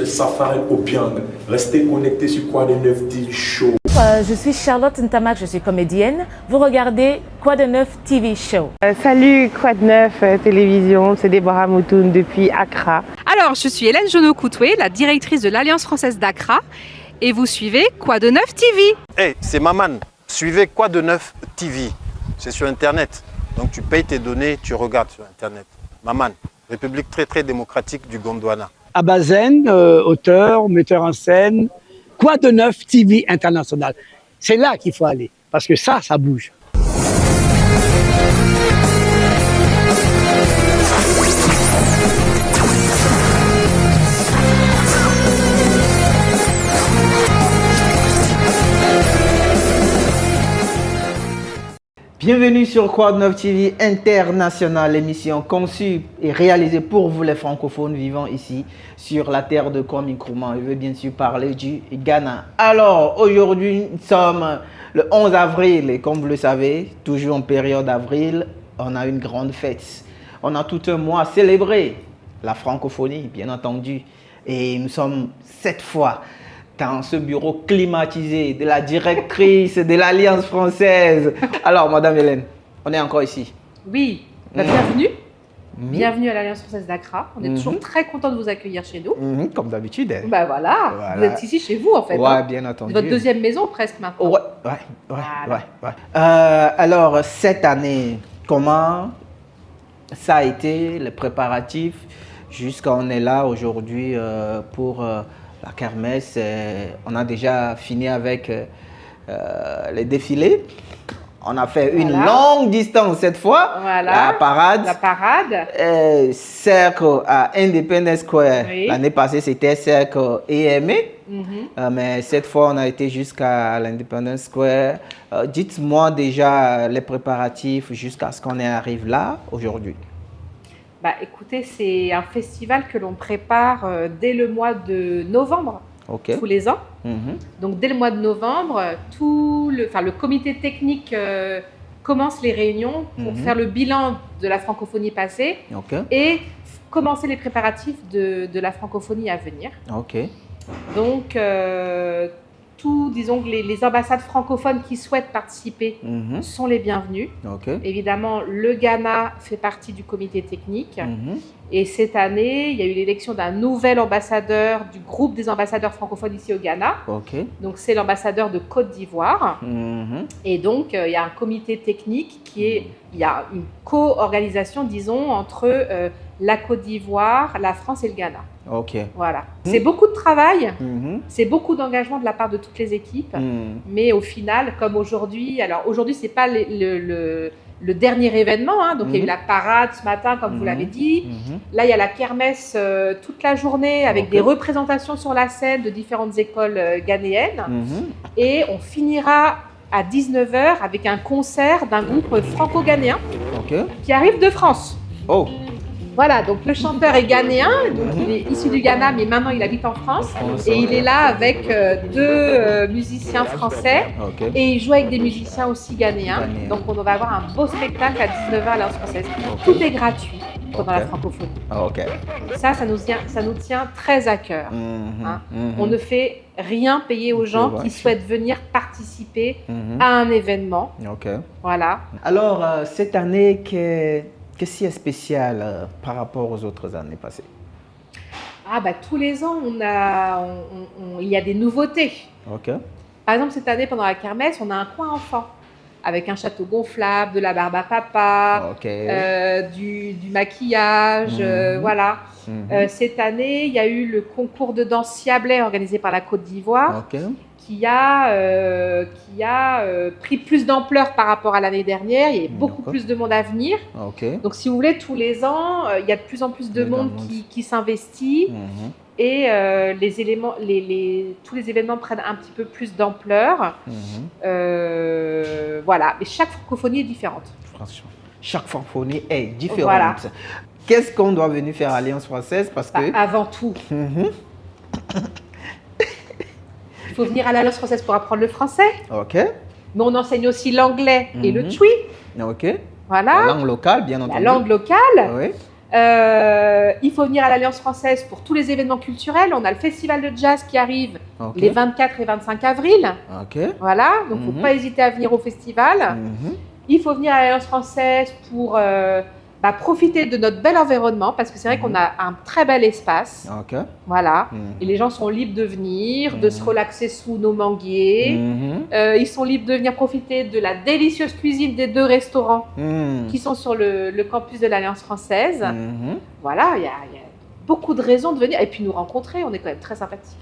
Safari Obiang, restez connectés sur Quoi de Neuf TV Show. Je suis Charlotte Ntamak, je suis comédienne. Vous regardez Quoi de Neuf TV Show. Salut Quoi de Neuf Télévision, c'est Déborah Moutoun depuis Accra. Alors, je suis Hélène Jonot-Coutoué, la directrice de l'Alliance française d'Accra, et vous suivez Quoi de Neuf TV. Hey, c'est Maman, suivez Quoi de Neuf TV, c'est sur Internet. Donc tu payes tes données, tu regardes sur Internet. Maman, République très démocratique du Gondwana. Abazen, auteur, metteur en scène, Quoi de Neuf TV International. C'est là qu'il faut aller, parce que ça bouge. Bienvenue sur Quoi de Neuf TV International, l'émission conçue et réalisée pour vous les francophones vivant ici sur la terre de Kwame Nkrumah. Je veux bien sûr parler du Ghana. Alors aujourd'hui nous sommes le 11 avril et comme vous le savez, toujours en période d'avril, on a une grande fête. On a tout un mois à célébrer la francophonie bien entendu et nous sommes cette fois dans ce bureau climatisé de la directrice de l'Alliance française. Alors, Madame Hélène, on est encore ici. Oui, bienvenue. Bienvenue à l'Alliance française d'Accra. On est toujours très content de vous accueillir chez nous. Comme d'habitude. Bah voilà, vous êtes ici chez vous en fait. Ouais, hein. bien entendu. Votre deuxième maison presque maintenant. Ouais. Alors, cette année, comment ça a été, les préparatifs, jusqu'à on est là aujourd'hui pour... la kermesse, on a déjà fini avec les défilés. On a fait une longue distance cette fois. Voilà. La parade. Cercle à Independence Square. Oui. L'année passée, c'était cercle EMA. Mais cette fois, on a été jusqu'à l'Independence Square. Dites-moi déjà les préparatifs jusqu'à ce qu'on arrive là aujourd'hui. Bah, écoutez, c'est un festival que l'on prépare dès le mois de novembre, tous les ans. Donc, dès le mois de novembre, le comité technique commence les réunions pour faire le bilan de la francophonie passée et commencer les préparatifs de la francophonie à venir. Donc, disons que les ambassades francophones qui souhaitent participer sont les bienvenus. Évidemment, le Ghana fait partie du comité technique. Et cette année, il y a eu l'élection d'un nouvel ambassadeur du groupe des ambassadeurs francophones ici au Ghana. Donc, c'est l'ambassadeur de Côte d'Ivoire. Et donc, il y a un comité technique il y a une co-organisation, disons, entre la Côte d'Ivoire, la France et le Ghana. Voilà. C'est beaucoup de travail, c'est beaucoup d'engagement de la part de toutes les équipes, mais au final, comme aujourd'hui, alors aujourd'hui, c'est pas le dernier événement, hein, donc il y a eu la parade ce matin, comme vous l'avez dit. Là, il y a la kermesse toute la journée avec des représentations sur la scène de différentes écoles ghanéennes. Et on finira à 19h avec un concert d'un groupe franco-ghanéen qui arrive de France. Voilà, donc le chanteur est ghanéen, donc il est issu du Ghana, mais maintenant il habite en France. Et il est là avec deux musiciens français. Et il joue avec des musiciens aussi ghanéens. Donc on va avoir un beau spectacle à 19h à l'Alliance française. Tout est gratuit pendant la francophonie. Ça nous tient très à cœur. On ne fait rien payer aux gens qui souhaitent venir participer à un événement. Voilà. Alors, cette année, qu'est-ce qui est spécial par rapport aux autres années passées? Tous les ans, il y a des nouveautés. Par exemple, cette année, pendant la kermesse, on a un coin enfant avec un château gonflable, de la barbe à papa, du maquillage, voilà. Cette année, il y a eu le concours de danse Siablais organisé par la Côte d'Ivoire. Qui a pris plus d'ampleur par rapport à l'année dernière. Il y a beaucoup plus de monde à venir. Donc, si vous voulez, tous les ans, il y a de plus en plus de monde qui s'investit et tous les événements prennent un petit peu plus d'ampleur. Voilà. Mais chaque francophonie est différente. Chaque francophonie est différente. Qu'est-ce qu'on doit venir faire à l'Alliance française? Parce que... Avant tout... Il faut venir à l'Alliance française pour apprendre le français. Mais on enseigne aussi l'anglais et le twi. Voilà. La langue locale, bien entendu. La langue locale. Il faut venir à l'Alliance française pour tous les événements culturels. On a le festival de jazz qui arrive les 24 et 25 avril. Voilà, donc il ne faut pas hésiter à venir au festival. Il faut venir à l'Alliance française pour profiter de notre bel environnement parce que c'est vrai qu'on a un très bel espace. Voilà, et les gens sont libres de venir, de se relaxer sous nos manguiers. Ils sont libres de venir profiter de la délicieuse cuisine des 2 restaurants qui sont sur le campus de l'Alliance française. Voilà, il y a beaucoup de raisons de venir et puis nous rencontrer. On est quand même très sympathiques.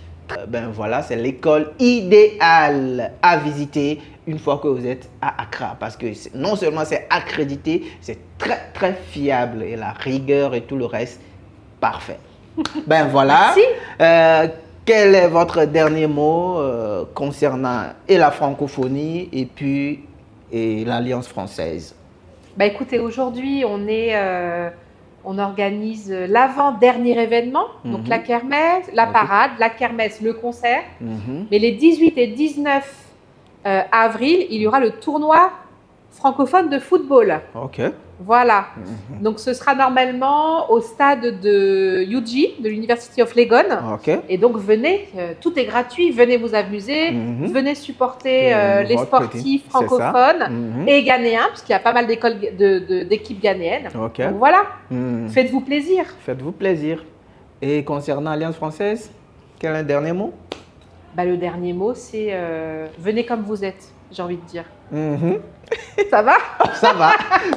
Ben voilà, c'est l'école idéale à visiter une fois que vous êtes à Accra parce que non seulement c'est accrédité, c'est très très fiable et la rigueur et tout le reste, parfait. Ben voilà. Merci. Quel est votre dernier mot concernant et la francophonie et puis l'Alliance française? Ben écoutez, aujourd'hui on organise l'avant-dernier événement, donc la kermesse, la parade, la kermesse, le concert. Mais les 18 et 19 avril, il y aura le tournoi francophone de football. Voilà. Donc ce sera normalement au stade de UG, de l'University of Legon. Et donc venez, tout est gratuit, venez vous amuser, venez supporter les sportifs francophones et ghanéens, parce qu'il y a pas mal d'équipes ghanéennes. Donc voilà, faites-vous plaisir. Faites-vous plaisir. Et concernant l'Alliance française, quel est le dernier mot? Le dernier mot, c'est venez comme vous êtes, j'ai envie de dire. Ça va? Ça va.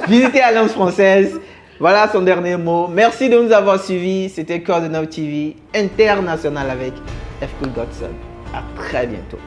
Visitez l'Alliance française. Voilà son dernier mot. Merci de nous avoir suivis. C'était Code 9 TV international avec F. Cool Godson. À très bientôt.